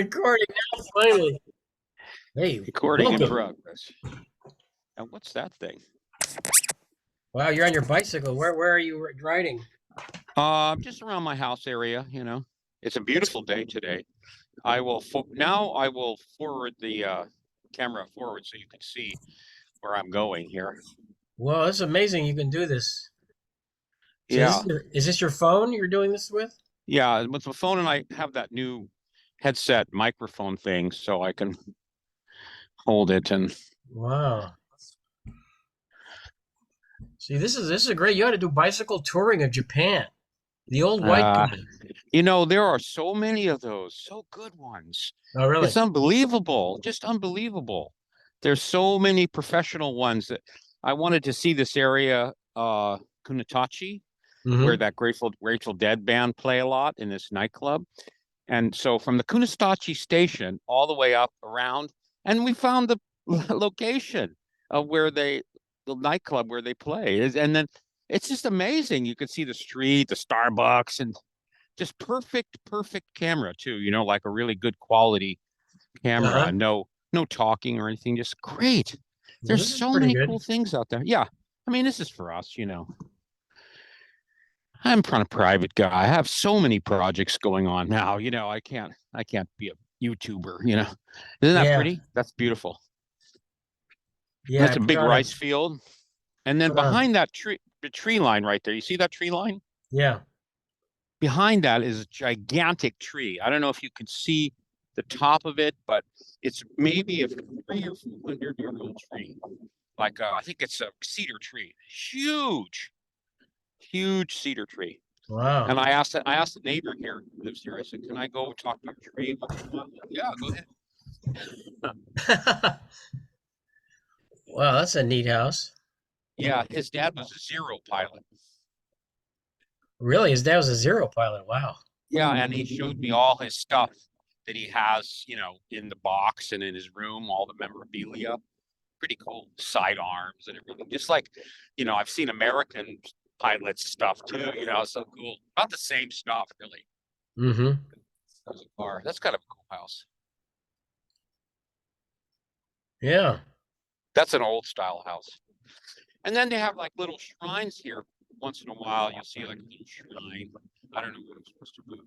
recording now, finally. Hey, Recording in welcome. progress. And what's that thing? Wow, you're on your bicycle. Where are you riding? Just around my house area, you know. It's a beautiful day today. I will forward the camera forward so you can see where I'm going here. Well, it's amazing you can do this. So Yeah. is this your phone you're doing this with? Yeah, with the phone and I have that new headset microphone thing so I can hold it and Wow. See, this is great. You ought to do bicycle touring of Japan. The old white uh guy. there are so many of those, so good ones. Oh, really? It's unbelievable, just unbelievable. There's so many professional ones that I wanted to see this area, Kunitachi, where Mm-hmm. that Grateful Dead band play a lot in this nightclub. And so from the Kunitachi station all the way up around, and we found the location of the nightclub where they play is, and then it's just amazing. You could see the street, the Starbucks, and just perfect camera too, like a really good quality camera. Uh-huh. No talking or anything, just great. Well, There's this is so pretty many good. cool things out there. Yeah. I mean, this is for us. I'm kind of private guy. I have so many projects going on now. I can't be a YouTuber. Isn't that Yeah. pretty? That's beautiful. Yeah, I That's a put big on a rice field. And then put on. behind that tree, the tree line right there, you see that tree line? Yeah. Behind that is a gigantic tree. I don't know if you can see the top of it, but it's maybe a 300 or 400-year-old tree. Like I think it's a cedar tree, huge cedar tree. Wow. And I asked the neighbor here who lives here. I said, "Can I go talk to your tree?" Yeah, go ahead. Wow, that's a neat house. Yeah, his dad was a Zero pilot. Really? His dad was a Zero pilot. Wow. Yeah, and he showed me all his stuff that he has, in the box and in his room, all the memorabilia. Pretty cool. Sidearms and everything. Just like, I've seen American pilots stuff too, so cool. About the same stuff, really. Mm-hmm. As a car. That's kind of a cool house. Yeah. That's an old style house. And then they have like little shrines here. Once in a while, you'll see like a little shrine. I don't know what I'm supposed to do.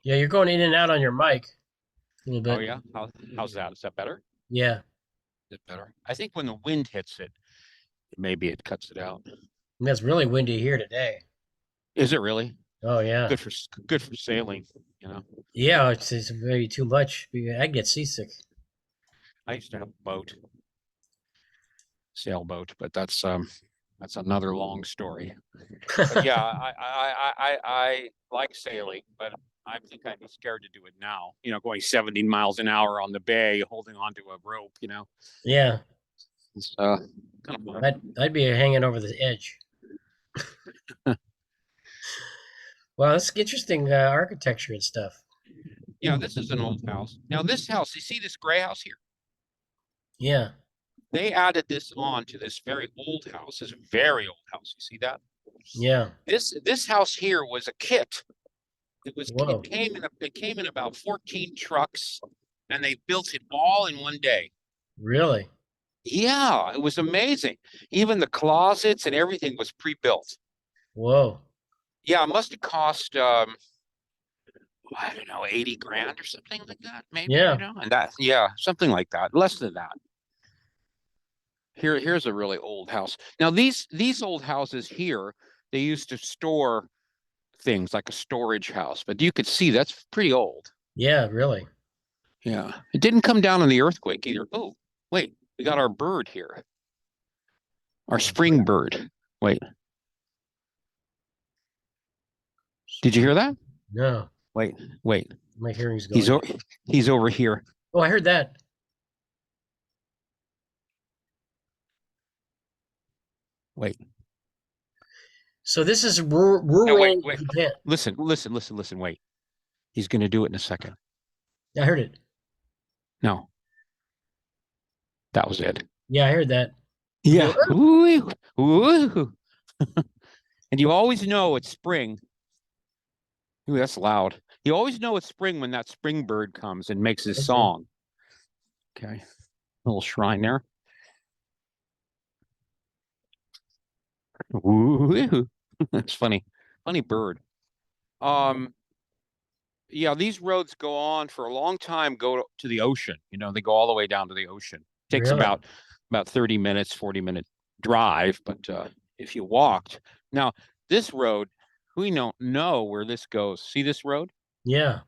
Yeah, you're going in and out on your mic a little Oh bit. yeah, how's that? Is that better? Yeah. Is it better? I think when the wind hits it, maybe it cuts it out. And it's really windy here today. Is it really? Oh yeah. Good for good for sailing. You know, Yeah, it's maybe too much. I get seasick. I used to have a boat, sailboat, but that's another long story. But yeah, I like sailing, but I think I'd be scared to do it now. Going 70 miles an hour on the bay, holding onto a rope. Yeah, It's kind of fun. I'd be hanging over the edge. Well, that's interesting architecture and stuff. Yeah, this is an old house. Now this house, you see this gray house here? Yeah, They added this on to this very old house. This very old house. You see that? yeah. This house here was a kit. It Whoa, came in about 14 trucks, and they built it all in one day. really? Yeah, it was amazing. Even the closets and everything was pre-built. Whoa. Yeah, it must have cost I don't know, 80 grand or something like that, maybe, Yeah. and yeah, something like that, less than that. Here's a really old house. Now these old houses here, they used to store things like a storage house, but you could see that's pretty old. Yeah, really. Yeah, it didn't come down in the earthquake either. Oh, wait, we got our bird here, our spring bird. Wait, did you hear that? No, Wait, my hearing's he's going. he's over here. Oh, I heard that. Wait, So this is no, rural wait. Japan. Listen. Wait, he's going to do it in a second. I heard it. No, that was it. Yeah, I heard that. Yeah. Ooh, ooh. And you always know it's spring. Ooh, that's loud. You always know it's spring when that spring bird comes and makes his Okay. song. Okay, little shrine there. Woo! That's funny. Funny bird. Um, yeah, these roads go on for a long time, go to the ocean. They go all the way down to the ocean. Takes Really? about 30 minutes, 40-minute drive, but if you walked. Now, this road, we don't know where this goes. See this road? Yeah.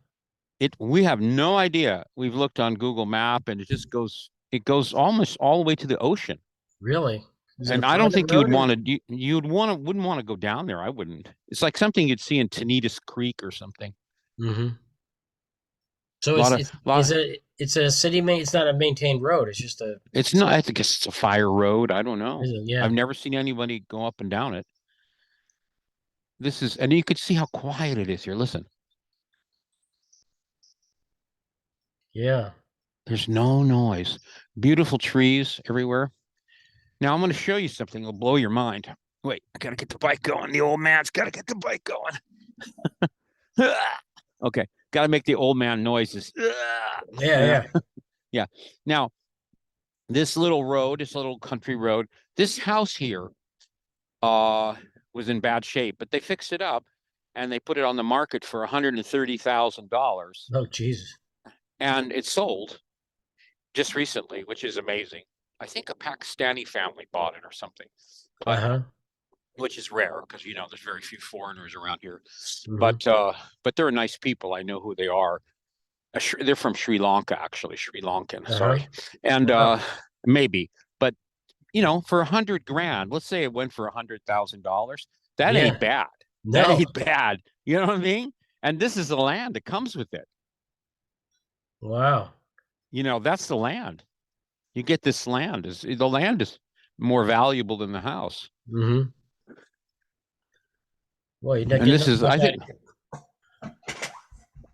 We have no idea. We've looked on Google Map and it goes almost all the way to the ocean. Really? Is it a And I don't private think you would road or? want to wouldn't want to go down there. I wouldn't. It's like something you'd see in Tenedas Creek or something. Hmm. So A lot of lot it's a city main. It's not a maintained road. It's just a. It's not, I think it's a fire road. I don't know. Is it? Yeah. I've never seen anybody go up and down it. And you could see how quiet it is here. Listen, Yeah. there's no noise. Beautiful trees everywhere. Now I'm going to show you something. It'll blow your mind. Wait, I got to get the bike going. The old man's got to get the bike going. Okay, got to make the old man noises. Yeah. Yeah. Yeah. Now, this little country road, this house here was in bad shape, but they fixed it up and they put it on the market for $130,000, Oh, Jesus. and it sold just recently, which is amazing. I think a Pakistani family bought it or something, but Uh-huh. which is rare because there's very few foreigners around here. Hmm. But they're nice people. I know who they are. They're from Sri Lanka, actually, Sri Lankan. Uh-huh. Sorry, and Wow. maybe, but for 100 grand, let's say it went for $100,000. That Yeah. ain't bad. That No. ain't bad. You know what I mean? And this is the land that comes with it. Wow. That's the land. You get this land. The land is more valuable than the house. Hmm. Well, you're not And getting this nothing is, but that.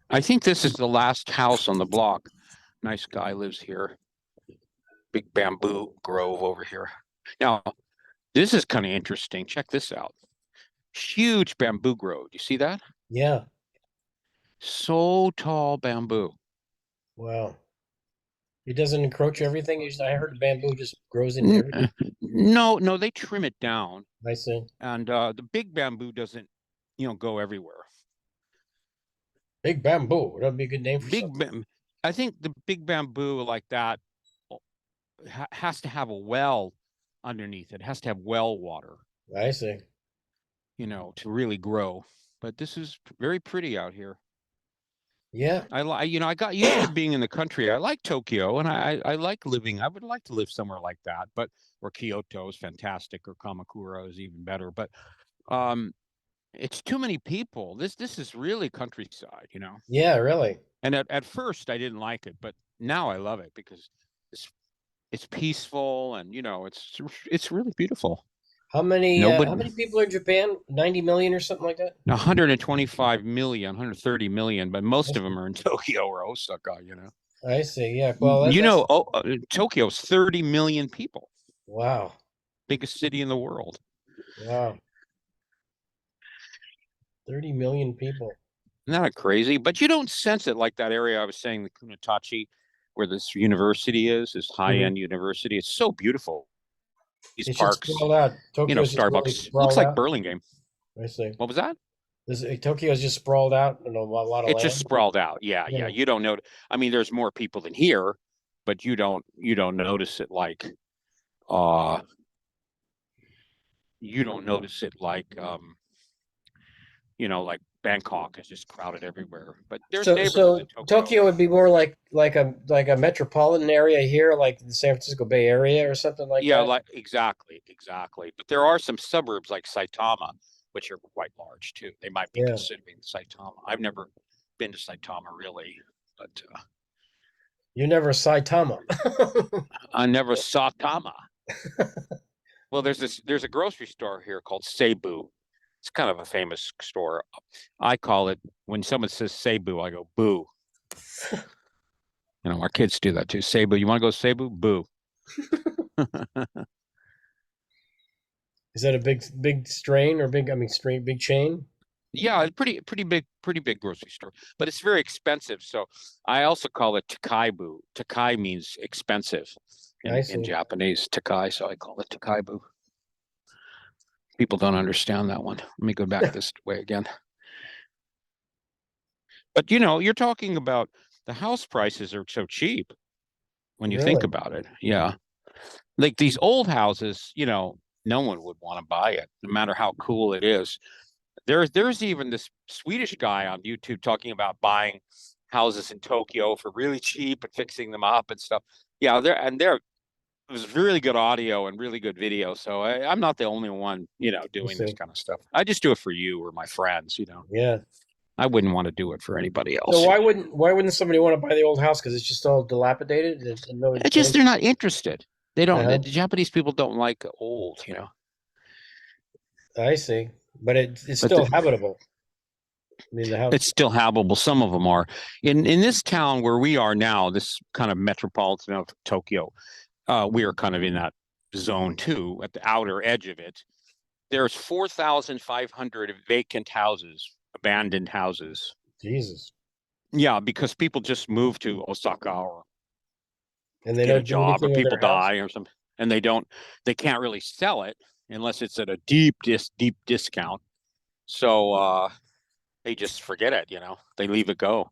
I think this is the last house on the block. Nice guy lives here. Big bamboo grove over here. Now, this is kind of interesting. Check this out. Huge bamboo grove. You see that? Yeah. So tall bamboo. Wow. It doesn't encroach everything. I heard bamboo just grows into everything. No, no, they trim it down, I see. and the big bamboo doesn't, go everywhere. Big bamboo. That'd be a good name for Big, something. I think the big bamboo like that has to have a well underneath it. It has to have well water, I see. to really grow. But this is very pretty out here. Yeah. I got used to being in the country. I like Tokyo, and I like living. I would like to live somewhere like that, but or Kyoto is fantastic, or Kamakura is even better. But um, it's too many people. This is really countryside. Yeah, really. And at first I didn't like it, but now I love it because it's it's peaceful and it's really beautiful. How Nobody many people are in Japan? 90 million or something like that? 125 million, 130 million, but I most of them see. are in Tokyo or Osaka. I see. Yeah. Well, that's Tokyo's 30 million people, wow. biggest city in the world. Wow. 30 million people. Isn't that crazy? But you don't sense it like that area I was saying, the Kunitachi, where this university is, this Hmm. high-end university. It's so beautiful. These It's just parks, sprawled out. Tokyo's just really Starbucks. Looks sprawled like out. Burlingame. I see. What was that? Tokyo's just sprawled out in a lot of It's just land. sprawled out. Yeah, yeah. Yeah. You don't know. I mean, there's more people than here, but you don't notice it uh you don't notice it like Bangkok is just crowded everywhere. But there's neighborhoods in So Tokyo. Tokyo would be more like a metropolitan area here, like the San Francisco Bay Area or something like Yeah, that. like exactly. But there are some suburbs like Saitama, which are quite large too. They might be Yeah. considering Saitama. I've never been to Saitama really, but You never Saitama. I never saw Tama. Well, there's a grocery store here called Seibu. It's kind of a famous store. I call it, when someone says Seibu, I go boo. Our kids do that too. Seibu, you want to go Seibu? Boo. Is that a big strain or big? I mean, strain big chain? Yeah, pretty big grocery store, but it's very expensive. So I also call it takaibu. Takai means expensive I in see. Japanese, takai, so I call it takaibu. People don't understand that one. Let me go back this way again. But you're talking about the house prices are so cheap when you think Really? about it. Yeah. Like these old houses, no one would want to buy it, no matter how cool it is. There's even this Swedish guy on YouTube talking about buying houses in Tokyo for really cheap and fixing them up and stuff. Yeah, there it was really good audio and really good video. So I'm not the only one, I doing this see. kind of stuff. I just do it for you or my friends. Yeah. I wouldn't want to do it for anybody So else. why wouldn't somebody want to buy the old house? Because it's just all dilapidated and no. It's just they're not interested. They don't. The Uh-huh. Japanese people don't like old. I see. But it's But still habitable. I mean, the house. it's still habitable. Some of them are. In this town where we are now, this kind of metropolitan of Tokyo, we are kind of in that zone too, at the outer edge of it. There's 4,500 vacant houses, abandoned houses. Jesus. Yeah, because people just move to Osaka or And they get a don't do job or anything with people their house? die or something, and they can't really sell it unless it's at a deep discount. So they just forget it. They leave it go.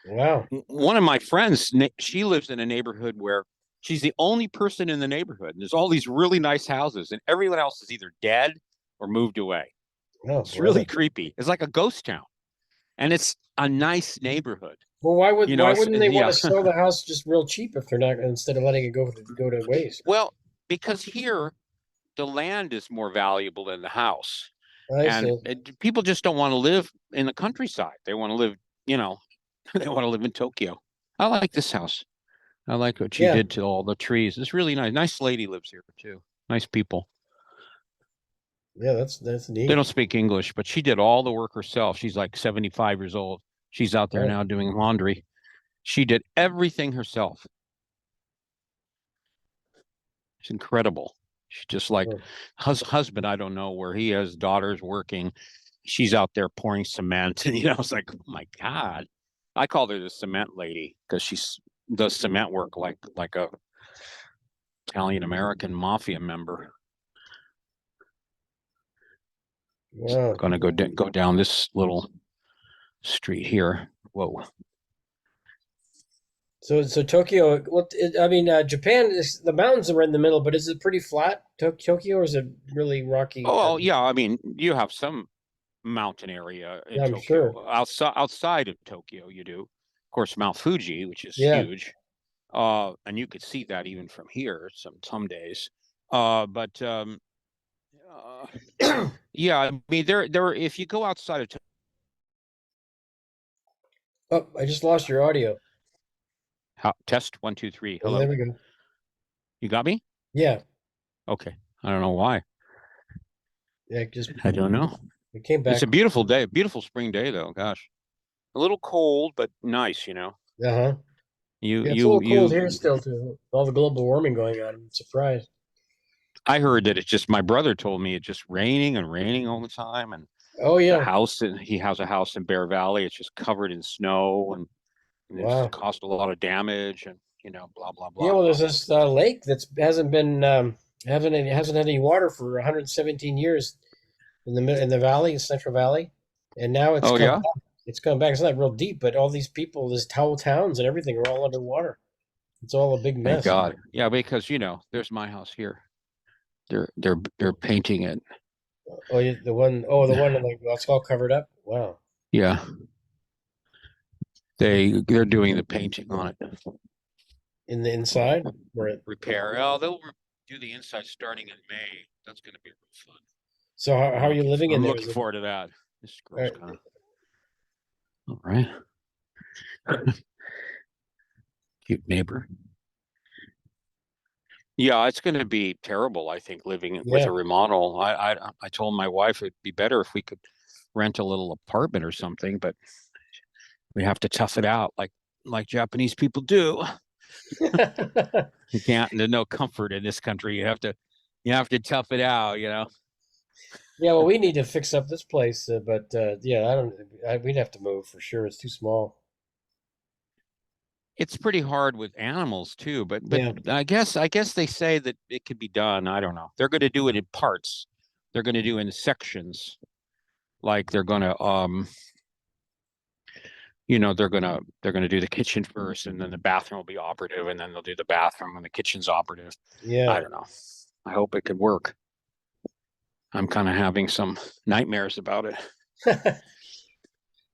Wow. One of my friends, she lives in a neighborhood where she's the only person in the neighborhood. And there's all these really nice houses, and everyone else is either dead or moved away. Oh, It's really brother. creepy. It's like a ghost town, and it's a nice neighborhood. Well, why wouldn't they want Yeah. to sell the house just real cheap if they're not instead of letting it go to waste? Well, because here the land is more valuable than the house, I and see. people just don't want to live in the countryside. They want to live, you know, they want to live in Tokyo. I like this house. I like what she Yeah. did to all the trees. It's really nice. Nice lady lives here too. Nice people. Yeah, that's They neat. don't speak English, but she did all the work herself. She's like 75 years old. She's out there Right. now doing laundry. She did everything herself. It's incredible. She just like Oh, husband, I don't know where he is, daughter's working. She's out there pouring cement. And it's like, oh my God. I call her the cement lady because she's does cement work like a Italian American mafia member. wow. Gonna go down this little street here. Whoa. So Tokyo, I mean, Japan is the mountains are right in the middle, but is it pretty flat, Tokyo, or is it really rocky? Oh yeah, I mean, you have some mountain area in Yeah, I'm sure. Tokyo. Outside of Tokyo, you do. Of course, Mount Fuji, which is Yeah. huge. And you could see that even from here some days. But uh, yeah, I mean, there. If you go outside of Oh, I just lost your audio. test 1 2 3, Oh, there hello, we go. you got me? Yeah. Okay, I don't know why. Yeah. Just I don't know. it came It's back. a beautiful day, beautiful spring day though. Gosh, a little cold, but nice. Uh-huh. You Yeah, it's a you little cold you. here still too. All the global warming going on. I'm surprised. I heard that it's just my brother told me it's just raining and raining all the time, and Oh the yeah. house and he has a house in Bear Valley. It's just covered in snow and it's Wow. caused a lot of damage and blah blah Yeah, blah. well, there's this lake that's hasn't had any water for 117 years in the valley, Central Valley, and now it's Oh come yeah, back. It's come back. It's not real deep, but all these people, these whole towns and everything are all underwater. It's all a big thank mess. God. Yeah, because there's my house here. They're painting it. Oh, yeah, the one like that's all covered up. Wow. Yeah, they're doing the painting on it. In the inside, where Repair. Oh, they'll do the inside starting in May. That's going to be real fun. so how are you living in I'm there? looking Is it forward to that. This girl's uh, kind of all right. Cute neighbor. Yeah, it's going to be terrible, I think, living with yeah. a remodel. I told my wife it'd be better if we could rent a little apartment or something, but we have to tough it out like Japanese people do. You can't, there's no comfort in this country. You have to tough it out. Yeah, well, we need to fix up this place, but yeah, we'd have to move for sure. It's too small. It's pretty hard with animals too, but Yeah, I guess they say that it could be done. I don't know. They're going to do it in parts. They're going to do in sections. Like they're going to they're gonna do the kitchen first, and then the bathroom will be operative, and then they'll do the bathroom when the kitchen's operative. I yeah. don't know. I hope it could work. I'm kind of having some nightmares about it.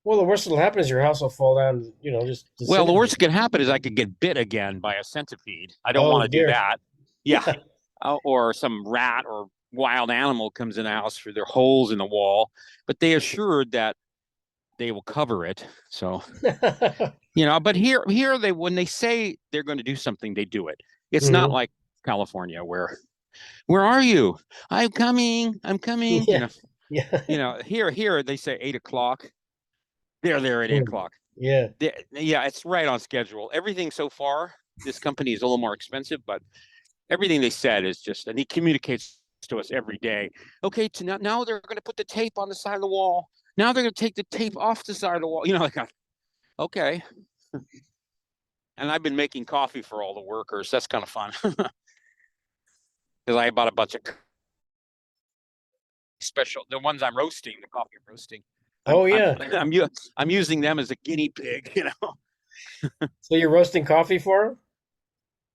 Well, the worst that'll happen is your house will fall down. Just Well, the worst disintegrate. that could happen is I could get bit again by a centipede. I don't Oh want to do dear. that. Yeah. Or some rat or wild animal comes in the house through their holes in the wall, but they assured that they will cover it. So, but here they when they say they're going to do something, they do it. It's not Hmm. like California where are you? I'm coming. I'm coming. Yeah, yeah. Here they say 8 o'clock. They're there at 8 o'clock. Yeah. Yeah, it's right on schedule. Everything so far, this company is a little more expensive, but everything they said is just, and he communicates to us every day. Okay, now they're going to put the tape on the side of the wall. Now they're going to take the tape off the side of the wall. Like, okay. And I've been making coffee for all the workers. That's kind of fun because I bought a bunch of special, the ones I'm roasting, the coffee I'm roasting. I'm Oh I'm yeah. I'm I'm using them as a guinea pig. So you're roasting coffee for him?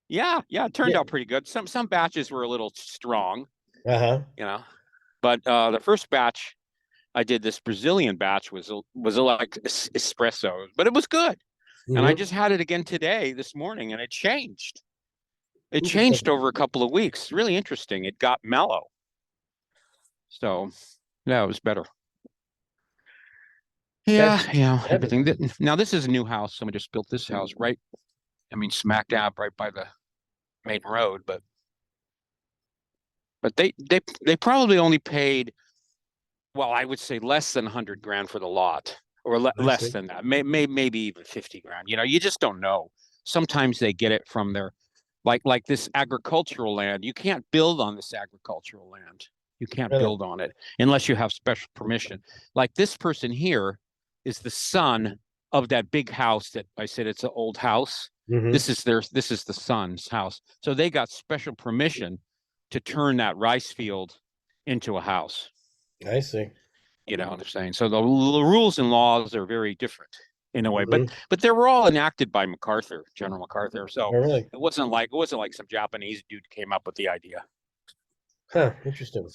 Yeah, it turned Yeah. out pretty good. Some batches were a little strong, Uh-huh. you know, but the first batch I did, this Brazilian batch, was like espresso, but it was good. And I Hmm. just had it again today, this morning, and it changed. It Interesting. changed over a couple of weeks. Really interesting. It got mellow. So yeah, it was better. That's Yeah, that'd be everything. cool. Now this is a new house. Someone just built this house right, I mean, smack dab right by the main road, but they probably only paid, well, I would say less than 100 grand for the lot, or I less see. than that. Maybe even 50 grand. You just don't know. Sometimes they get it from their, like this agricultural land. You can't build on this agricultural land. You can't Really? build on it unless you have special permission. Like this person here is the son of that big house that I said it's an old house. Hmm. This is the son's house. So they got special permission to turn that rice field into a house. I see. You know what I'm saying? So the rules and laws are very different in a way, but Hmm. but they were all enacted by General MacArthur. So Oh, really? it wasn't like some Japanese dude came up with the idea. Huh. Interesting.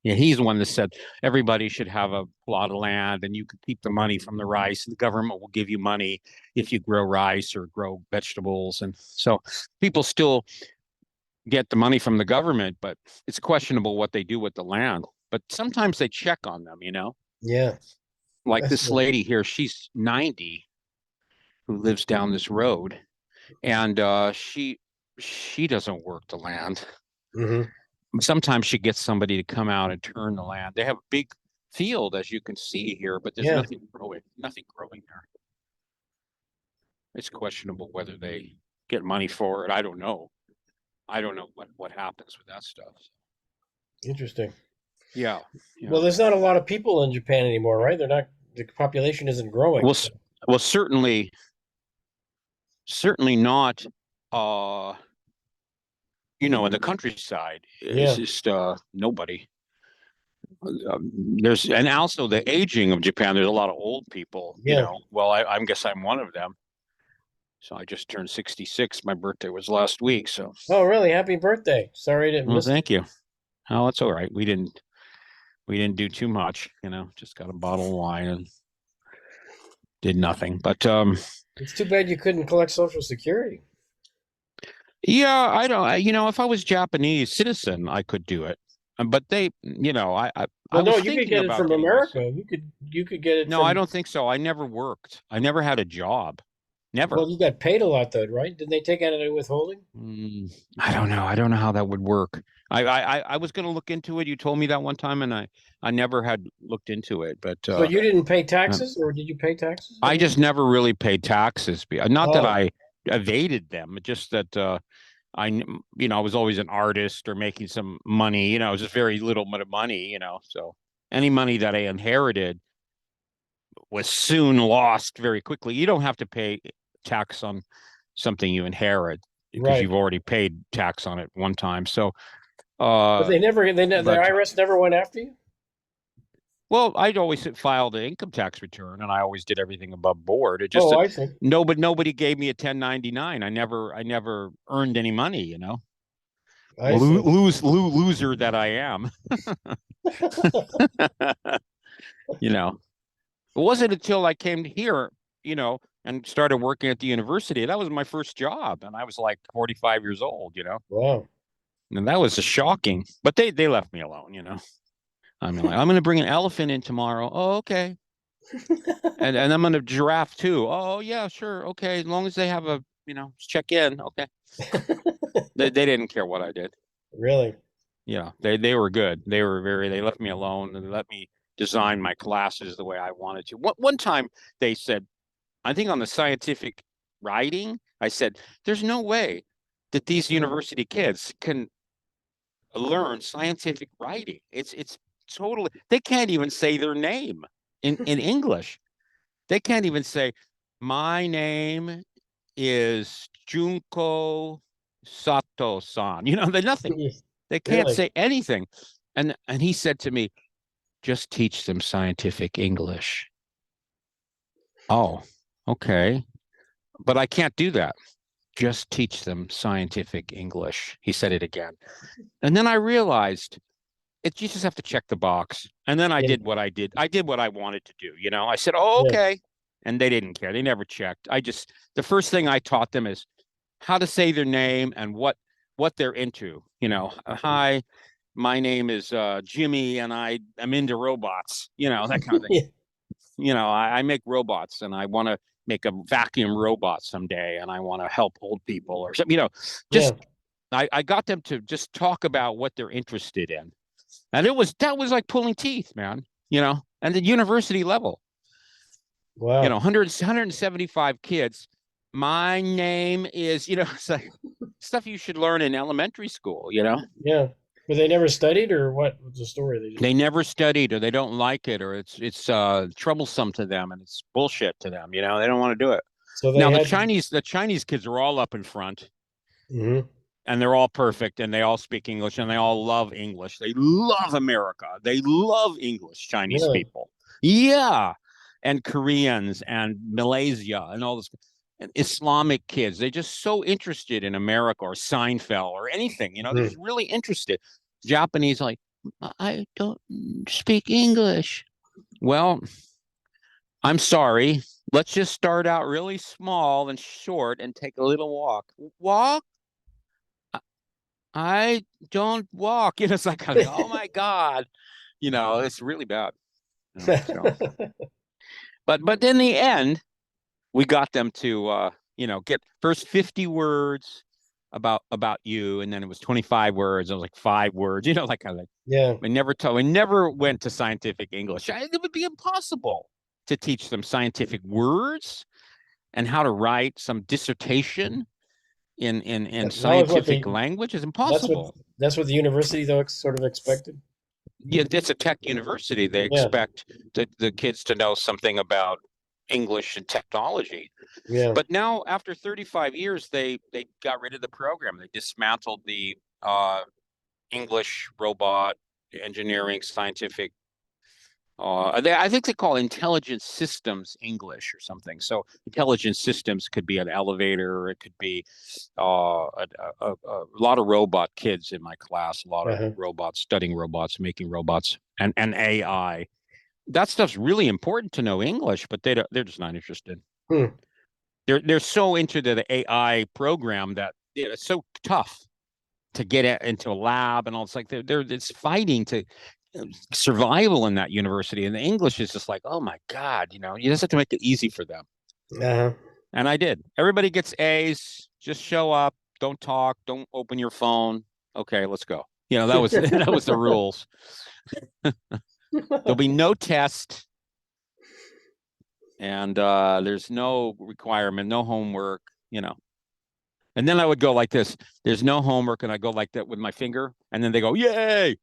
Yeah, he's the one that said everybody should have a plot of land, and you can keep the money from the rice. The government will give you money if you grow rice or grow vegetables, and so people still get the money from the government, but it's questionable what they do with the land. But sometimes they check on them. Yeah. Like That's this cool. lady here, she's 90, who lives down this road, and she doesn't work the land. Hmm. Sometimes she gets somebody to come out and turn the land. They have a big field, as you can see here, but there's Yeah. nothing growing there. It's questionable whether they get money for it. I don't know. I don't know what happens with that stuff. Interesting. Yeah, Well, yeah. there's not a lot of people in Japan anymore, right? They're not. The population isn't growing. Well, So well, certainly not. Uh, in the countryside, it's yeah. just nobody. And also the aging of Japan. There's a lot of old people. Yeah. Well, I guess I'm one of them. So I just turned 66. My birthday was last week. So, Oh, really? Happy birthday! Sorry I didn't well, miss it. thank you. Oh, it's all right. We didn't do too much. Just got a bottle of wine and did nothing. But It's too bad you couldn't collect Social Security. yeah, I don't. If I was Japanese citizen, I could do it. But I Well, no, was you could thinking get it about from getting my. America. You could get it No, I from. don't think so. I never worked. I never had a job. Never. Well, you got paid a lot though, right? Didn't they take out any withholding? I don't know. I don't know how that would work. I was going to look into it. You told me that one time, and I never had looked into it. But So you didn't pay uh, taxes, or did you pay taxes I anywhere? just never really paid taxes. Not that Oh, I evaded them, just that I was always an artist or making some money. It was just very little bit of money. So any money that I inherited was soon lost very quickly. You don't have to pay tax on something you inherit because Right. you've already paid tax on it one time. So, But the but IRS never went after you? well, I'd always filed an income tax return, and I always did everything above board. It just Oh, that I see. nobody gave me a 1099. I never earned any money. I see. Loser that I am. you know, it wasn't until I came here, and started working at the university. That was my first job, and I was like 45 years old. Wow. And that was shocking. But they left me alone. I mean, like, I'm going to bring an elephant in tomorrow. Oh, okay. And I'm going to giraffe too. Oh, yeah, sure. Okay. As long as they have check in. Okay. They didn't care what I did. Really? Yeah, they were good. They left me alone and let me design my classes the way I wanted to. One time they said, I think on the scientific writing, I said, there's no way that these university kids can learn scientific writing. It's totally, they can't even say their name in English. They can't even say, my name is Junko Sato-san. They're nothing. They can't Really? say anything. And he said to me, just teach them scientific English. Oh, okay. But I can't do that. Just teach them scientific English. He said it again. And then I realized you just have to check the box. And then I Yeah. did what I did. I did what I wanted to do. I said, oh, Yeah. okay. And they didn't care. They never checked. The first thing I taught them is how to say their name and what they're into. Hi, my name is Jimmy, and I am into robots. That kind of thing. Yeah. I make robots, and I want to make a vacuum robot someday, and I want to help old people or something. Yeah. Just I got them to just talk about what they're interested in, and that was like pulling teeth, man. And the university level, Wow. 175 kids. My name is, it's like stuff you should learn in elementary school. Yeah. But they never studied, or what was the story? They just They never studied, or they don't like it, or it's troublesome to them, and it's bullshit to them. They don't want to do it. so they Now had. The Chinese kids are all up in front, Mhm. and they're all perfect, and they all speak English, and they all love English. They love America. They love English, Chinese Really? people. Yeah. And Koreans and Malaysia and all this. And Islamic kids, they're just so interested in America or Seinfeld or anything. They're Mhm. just really interested. Japanese, like, I don't speak English. Well, I'm sorry. Let's just start out really small and short and take a little walk. Walk? I don't walk. It's like, oh my God, it's really bad. So, but in the end, we got them to, get first 50 words about you, and then it was 25 words. It was like 5 words, like kind of like, Yeah. we never went to scientific English. It would be impossible to teach them scientific words and how to write some dissertation in That was what scientific the language is that's what impossible. that's what the university though sort of expected. Yeah, it's a tech university. They Yeah. expect the kids to know something about English and technology. Yeah. But now, after 35 years, they got rid of the program. They dismantled the uh, English, robot, engineering, scientific. I think they call intelligent systems English or something. So intelligent systems could be an elevator, or it could be a lot of robot kids in my class, a lot of Uh-huh. robots, studying robots, making robots, and AI. That stuff's really important to know English, but they're just not interested. Hmm. They're so into the AI program that it's so tough to get into a lab, and all. It's like it's fighting to survival in that university, and the English is just like, oh my God, you just have to make it easy for them. Uh-huh. And I did. Everybody gets A's. Just show up. Don't talk. Don't open your phone. Okay, let's go. That was that was the rules. There'll be no test, and there's no requirement, no homework. And then I would go like this. There's no homework, and I go like that with my finger, and then they go, yay.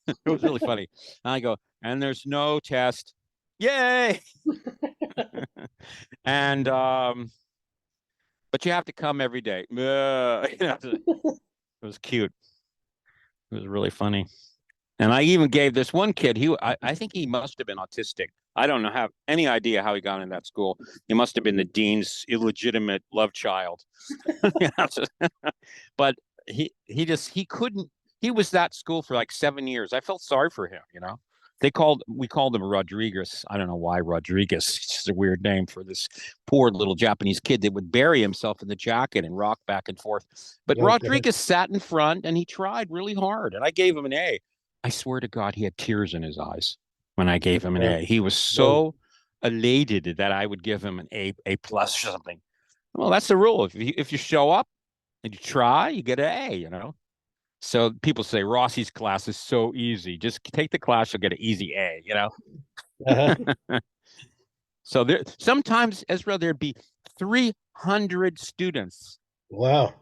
It was really funny. And I go, and there's no test. Yay! And but you have to come every day. It was cute. It was really funny. And I even gave this one kid, I think he must have been autistic. I don't know, have any idea how he got in that school. He must have been the dean's illegitimate love child. But he couldn't, he was that school for like 7 years. I felt sorry for him, you know. We called him Rodriguez. I don't know why Rodriguez. It's just a weird name for this poor little Japanese kid that would bury himself in the jacket and rock back and forth. But Okay. Rodriguez sat in front and he tried really hard, and I gave him an A. I swear to God, he had tears in his eyes when I gave him an Well, A. He was well, so elated that I would give him an A plus or something. Well, that's the rule. If you show up and you try, you get an A, you know. So people say Rossi's class is so easy. Just take the class, you'll get an easy A, you know. uh-huh. So there sometimes, Ezra, there'd be 300 students. Wow.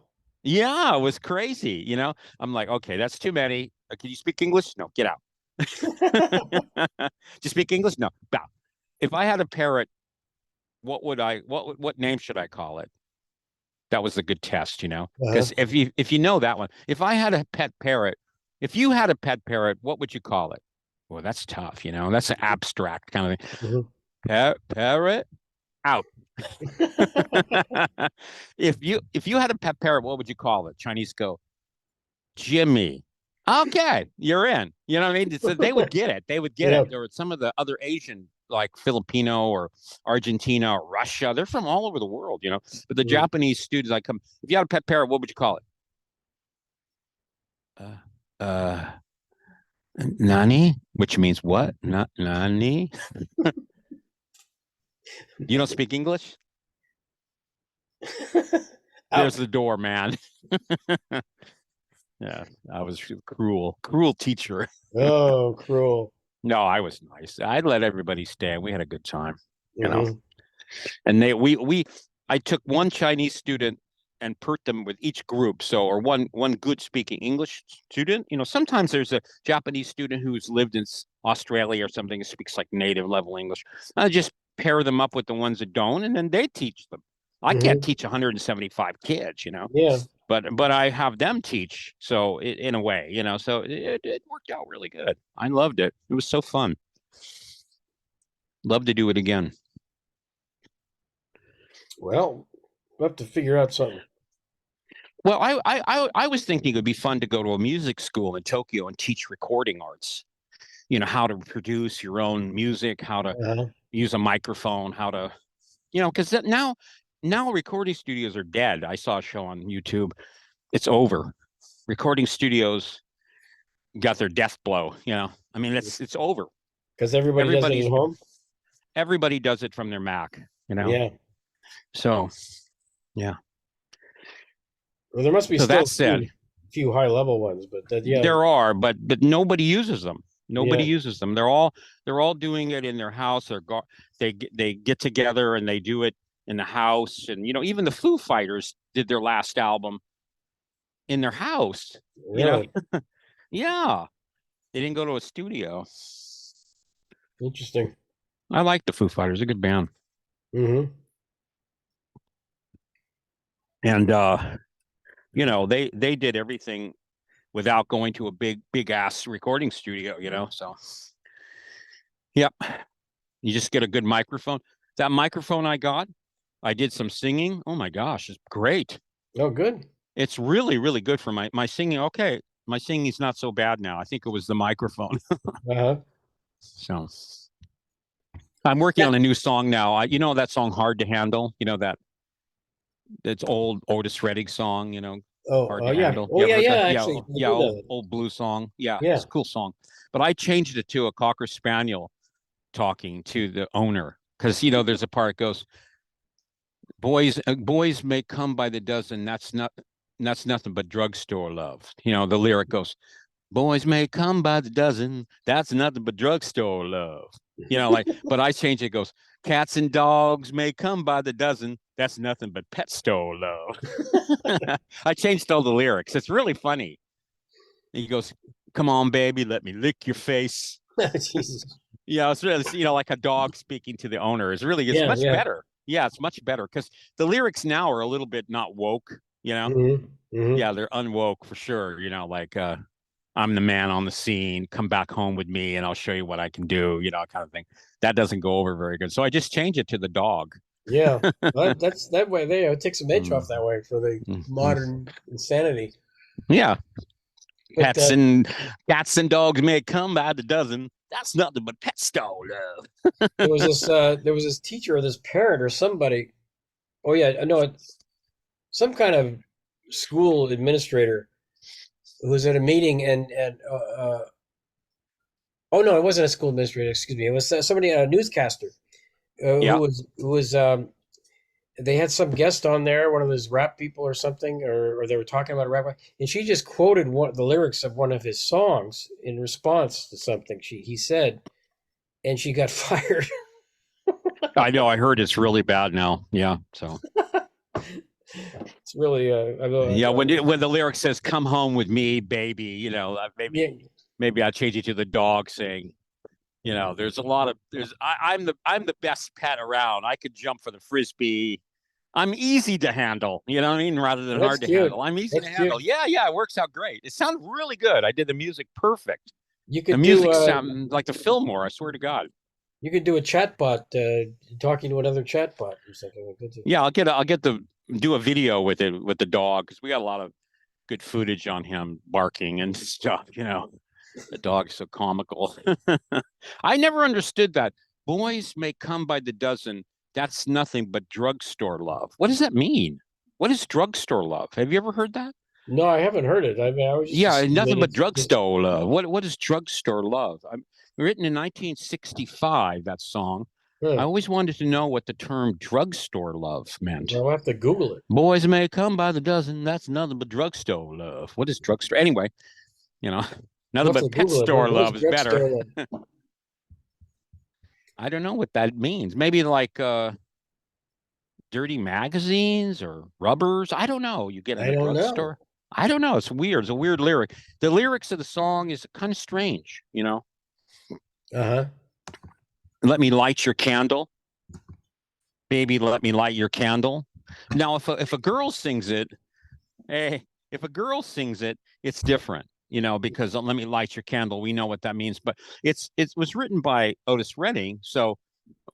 Yeah, it was crazy, you know. I'm like, okay, that's too many. Can you speak English? No, get out. Do you speak English? No, bow. If I had a parrot, what name should I call it? That was a good test, you know. Uh-huh. Because if you know that one, if I had a pet parrot, if you had a pet parrot, what would you call it? Well, that's tough, you know. That's an abstract kind of thing. Mhm. Parrot out. If you had a pet parrot, what would you call it? Chinese go, Jimmy. Okay, you're in. You know what I mean? So they would get it. They would get Yeah. it. Or some of the other Asian, like Filipino or Argentina or Russia, they're from all over the world, you know. But the Mhm. Japanese students, I come, if you had a pet parrot, what would you call it? Uh, uh, Nani, which means what? Not Nani. You don't speak English? There's Out. the door, man. Yeah, I was cruel, cruel teacher. Oh, cruel. No, I was nice. I'd let everybody stay. We had a good time, you know. Hmm. And I took one Chinese student and put them with each group. So, or one good speaking English student. You know, sometimes there's a Japanese student who's lived in Australia or something and speaks like native level English. I just pair them up with the ones that don't, and then they teach them. I can't Hmm. teach 175 kids, you know, Yeah. but I have them teach. So in a way, you know, so it worked out really good. I loved it. It was so fun. Love to do it again. Well, we'll have to figure out something. Well, I was thinking it would be fun to go to a music school in Tokyo and teach recording arts. You know, how to produce your own music, how to Uh-huh. use a microphone, how to, you know, because now recording studios are dead. I saw a show on YouTube. It's over. Recording studios got their death blow. You know, I mean, it's over. Because everybody does it at Everybody's home. everybody does it from their Mac. You know, Yeah. so yeah. Well, there must be So still that a said, few high level ones, but that yeah, there are, but nobody uses them. Nobody yeah. uses them. They're all doing it in their house. They get together and they do it in the house. And you know, even the Foo Fighters did their last album in their house. You know, Really yeah, they didn't go to a studio. interesting. I like the Foo Fighters. A good band. Hmm. And you know, they did everything without going to a big ass recording studio. You know, so yep. You just get a good microphone. That microphone I got, I did some singing. Oh my gosh, it's great. Oh, good. It's really, really good for my singing. Okay, my singing's not so bad now. I think it was the microphone. Uh-huh. So I'm working Yeah. on a new song now. You know that song "Hard to Handle." You know that's old Otis Redding song. You know, Oh, "Hard to yeah. Handle." Oh, You ever yeah, heard yeah. that? Yeah, Actually, I yeah, do know old that. old blue song. Yeah, Yeah. it's a cool song. But I changed it to a Cocker Spaniel talking to the owner because you know there's a part that goes, boys may come by the dozen. That's nothing but drugstore love. You know, the lyric goes, boys may come by the dozen. That's nothing but drugstore love. You know, like, but I change it. It goes, cats and dogs may come by the dozen. That's nothing but pet store love. I changed all the lyrics. It's really funny. He goes, come on, baby, let me lick your face. Jesus. Yeah, it's really, like a dog speaking to the owner. It's Yeah, much yeah. better. Yeah, it's much better because the lyrics now are a little bit not woke, Hmm. Hmm. Yeah, they're unwoke for sure, like I'm the man on the scene, come back home with me and I'll show you what I can do, kind of thing. That doesn't go over very good. So I just change it to the dog. Yeah. Well, that's that way. There, it takes some edge Mm, off that way for the mm, mm. modern insanity. Yeah, But cats and dogs may come by the dozen. That's nothing but pet store love. there was this teacher or this parent or somebody. Oh yeah, I know it. Some kind of school administrator who was at a meeting and oh no, it wasn't a school administrator. Excuse me. It was somebody, a newscaster, Yeah. who was they had some guest on there, one of those rap people or something, or they were talking about a rap, and she just quoted the lyrics of one of his songs in response to something he said, and she got fired. I know. I heard it's really bad now. Yeah. So It's really yeah, when the lyric says "Come home with me, baby," yeah, maybe I change it to the dog saying, there's a lot of I'm the best pet around. I could jump for the frisbee. I'm easy to handle. You know what I mean? Rather than that's hard to cute. handle. I'm easy to That's cute. handle. Yeah, yeah, it works out great. It sounded really good. I did the music perfect. You The could do music sound like the Fillmore. I swear to God. you could do a chatbot talking to another chatbot or something like that. Yeah, I'll get the do a video with it with the dog because we got a lot of good footage on him barking and stuff. The dog's so comical. I never understood that. Boys may come by the dozen. That's nothing but drugstore love. What does that mean? What is drugstore love? Have you ever heard that? No, I haven't heard it. I mean, I was just Yeah, assuming that nothing but it's drugstore love. What is drugstore love? Written in 1965, that song. I huh. always wanted to know what the term drugstore love meant. I'll have to Google it. Boys may come by the dozen. That's nothing but drugstore love. What is drugstore? Anyway, you know, I'll nothing have to but pet Google it. store What is love is better. drugstore? I don't know what that means. Maybe like dirty magazines or rubbers. I don't know. You get in I a don't know. drugstore. I don't know. It's weird. It's a weird lyric. The lyrics of the song is kind of strange, Uh-huh. Let me light your candle. Baby, let me light your candle. Now, if a girl sings it, hey, if a girl sings it, it's different, because let me light your candle. We know what that means, but it was written by Otis Redding. So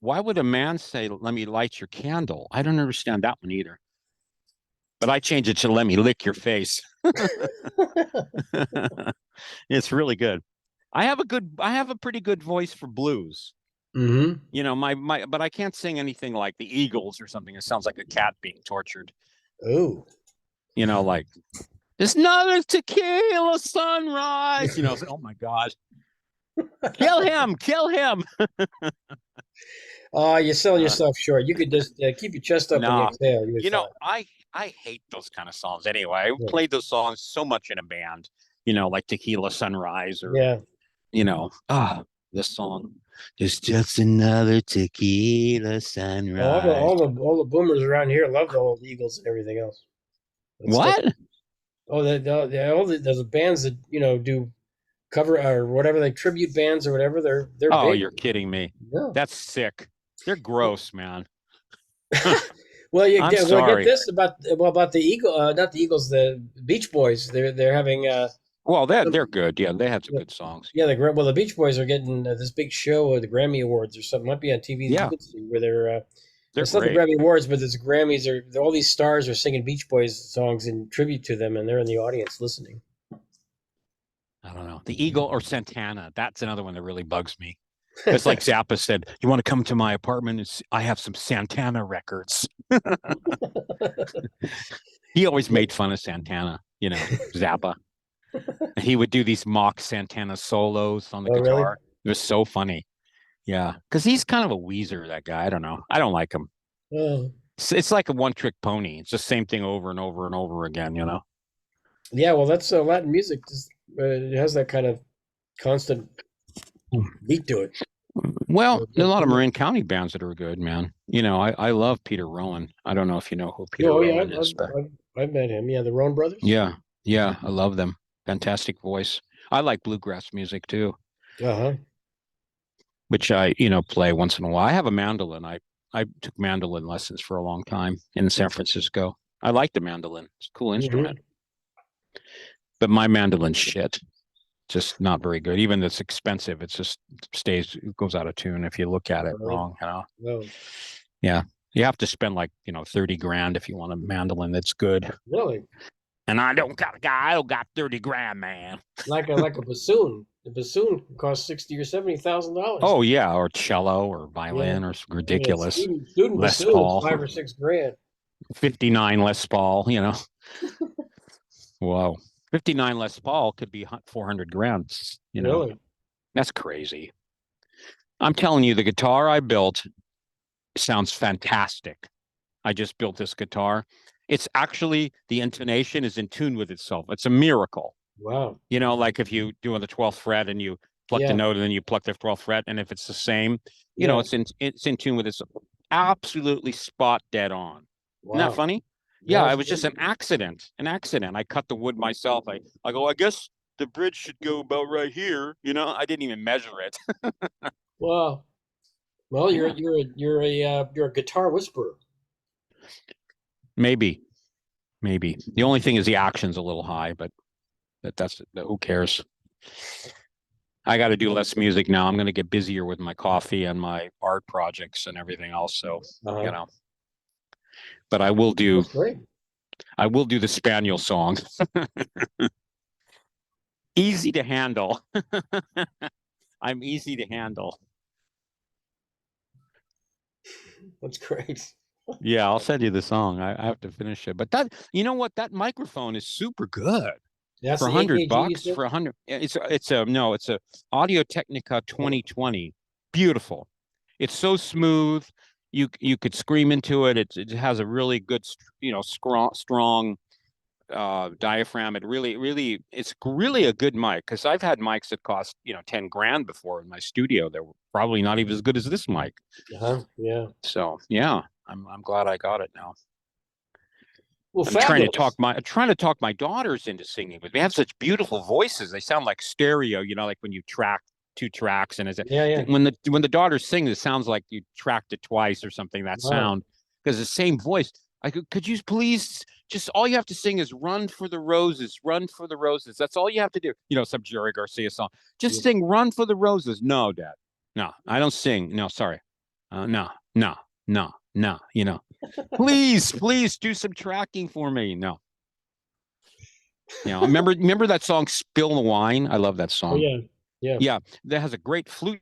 why would a man say, let me light your candle? I don't understand that one either. But I change it to let me lick your face. It's really good. I have a pretty good voice for blues. Mm-hmm. But I can't sing anything like the Eagles or something. It sounds like a cat being tortured. Oh. Like there's another tequila sunrise. Oh my God, kill him. You're selling Uh, yourself short. You could just keep your chest up and nah, exhale. You're fine. I hate those kind of songs anyway. I Yeah. played those songs so much in a band. Like Tequila Sunrise or Yeah. this song. There's just another tequila sunrise. All the boomers around here love the old Eagles and everything else. That stuff. What? Oh, there's bands that do cover or whatever, they tribute bands or whatever. They're Oh, big. you're kidding me. Yeah. That's sick. They're gross, man. Well, I'm get sorry. this about the Eagle, not the Eagles, the Beach Boys. They're having Well, some- they're good. Yeah, they have some good songs. yeah, the Beach Boys are getting this big show at the Grammy Awards or something. Might be on TV that you Yeah, could see where they're. they're It's not the great. Grammy Awards, but it's Grammys. All these stars are singing Beach Boys songs in tribute to them, and they're in the audience listening. I don't know. The Eagle or Santana. That's another one that really bugs me. It's like Zappa said, you want to come to my apartment? I have some Santana records. He always made fun of Santana, Zappa. He would do these mock Santana solos on the Oh, really? guitar. It was so funny. Yeah, because he's kind of a Weezer, that guy. I don't know. I don't like him. Oh, It's like a one-trick pony. It's the same thing over and over and over again. yeah. Well, that's Latin music. It has that kind of constant beat to it. Well, a lot of Marin County bands that are good, man. I love Peter Rowan. I don't know if you know who Peter Oh, yeah. Rowan is, but I've met him. Yeah, the Roan brothers. yeah, I love them. Fantastic voice. I like bluegrass music too, Uh-huh. which I, play once in a while. I have a mandolin. I took mandolin lessons for a long time in San Francisco. I like the mandolin. It's a cool instrument, Hmm. but my mandolin's shit. Just not very good. Even though it's expensive, it just it goes out of tune if you look at it Really? wrong. No. Yeah. You have to spend like, 30 grand if you want a mandolin that's good. Really? And I don't got 30 grand, man. Like a bassoon. The bassoon can cost $60,000 or $70,000. Oh yeah, or cello or Yeah. violin or Yeah. ridiculous. Student Les bassoons, Paul, 5 or 6 grand. 59 Les Paul. Whoa. 59 Les Paul could be 400 grand. Really? That's crazy. I'm telling you, the guitar I built sounds fantastic. I just built this guitar. It's actually, the intonation is in tune with itself. It's a miracle. Wow. Like if you do on the 12th fret and you pluck the Yeah. note and then you pluck the 12th fret, and if it's the same, Yeah. it's in tune with itself. Absolutely spot dead on. Isn't that Wow. funny? Yeah, Yeah, that's it was just great. an accident. An accident. I cut the wood myself. I go, I guess the bridge should go about right here. I didn't even measure it. Wow. Well, you're Yeah, you're a you're a guitar whisperer. maybe, maybe. The only thing is the action's a little high, but who cares? I got to do less music now. I'm going to get busier with my coffee and my art projects and everything else. So, you Uh-huh. know, but That's great. I will do the Spaniel song. Easy to handle. I'm easy to handle. That's great. Yeah, I'll send you the song. I have to finish it. But you know what? That microphone is super good That's for the 100 AKG you bucks. said? For 100, it's a Audio Technica Oh, 2020. Beautiful. It's so smooth. You could scream into it. It has a really good, strong diaphragm. It's really a good mic, because I've had mics that cost 10 grand before in my studio. They were probably not even as good as this mic. uh-huh. Yeah. So yeah, I'm glad I got it now. Well, I'm trying to talk fabulous. my daughters into singing with me. They have such beautiful voices. They sound like stereo, like when you track two tracks, and Yeah, yeah. when the daughters sing, it sounds like you tracked it twice or something, that Wow. sound, because the same voice. Could you please, just all you have to sing is "Run for the Roses, Run for the Roses." That's all you have to do. Some Jerry Garcia song. Just Yeah. sing "Run for the Roses." No, Dad. No, I don't sing. No, sorry. No, no, no, no. Please do some tracking for me. No. Remember that song "Spill the Wine"? I love that Oh, song. yeah. Yeah. Yeah, that has a great flute